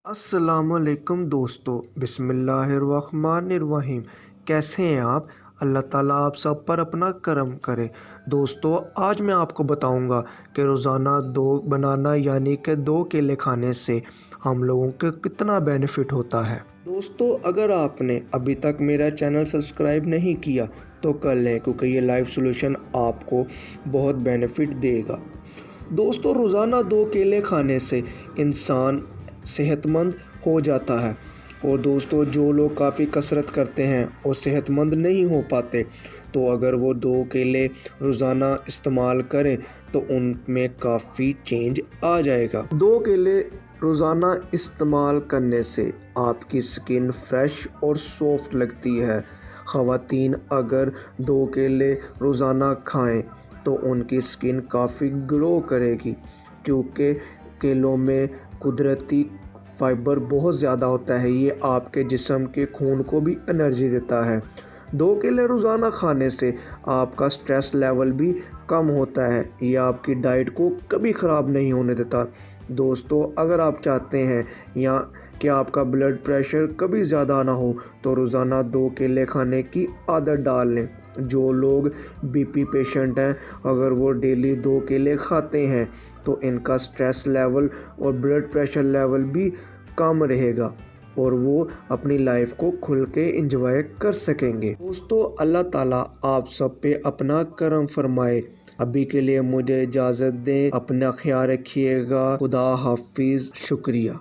السلام علیکم دوستو، بسم اللہ الرحمن الرحیم۔ کیسے ہیں آپ؟ اللہ تعالیٰ آپ سب پر اپنا کرم کرے۔ دوستو، آج میں آپ کو بتاؤں گا کہ روزانہ 2 بنانا یعنی کہ 2 کیلے کھانے سے ہم لوگوں کے کتنا بینیفٹ ہوتا ہے۔ دوستو، اگر آپ نے ابھی تک میرا چینل سبسکرائب نہیں کیا تو کر لیں، کیونکہ یہ لائف سولوشن آپ کو بہت بینیفٹ دے گا۔ دوستو، روزانہ 2 کیلے کھانے سے انسان صحت مند ہو جاتا ہے، اور دوستو جو لوگ کافی کسرت کرتے ہیں اور صحت مند نہیں ہو پاتے، تو اگر وہ 2 کیلے روزانہ استعمال کریں تو ان میں کافی چینج آ جائے گا۔ 2 کیلے روزانہ استعمال کرنے سے آپ کی سکن فریش اور سافٹ لگتی ہے۔ خواتین اگر 2 کیلے روزانہ کھائیں تو ان کی سکن کافی گلو کرے گی، کیونکہ کیلوں میں قدرتی فائبر بہت زیادہ ہوتا ہے۔ یہ آپ کے جسم کے خون کو بھی انرجی دیتا ہے۔ 2 کیلے روزانہ کھانے سے آپ کا سٹریس لیول بھی کم ہوتا ہے۔ یہ آپ کی ڈائٹ کو کبھی خراب نہیں ہونے دیتا۔ دوستو، اگر آپ چاہتے ہیں کہ آپ کا بلڈ پریشر کبھی زیادہ نہ ہو تو روزانہ 2 کیلے کھانے کی عادت ڈال لیں۔ جو لوگ بی پی پیشنٹ ہیں، اگر وہ ڈیلی 2 کیلے کھاتے ہیں تو ان کا سٹریس لیول اور بلڈ پریشر لیول بھی کم رہے گا، اور وہ اپنی لائف کو کھل کے انجوائے کر سکیں گے۔ دوستو، اللہ تعالیٰ آپ سب پہ اپنا کرم فرمائے۔ ابھی کے لیے مجھے اجازت دیں، اپنا خیال رکھیے گا۔ خدا حافظ، شکریہ۔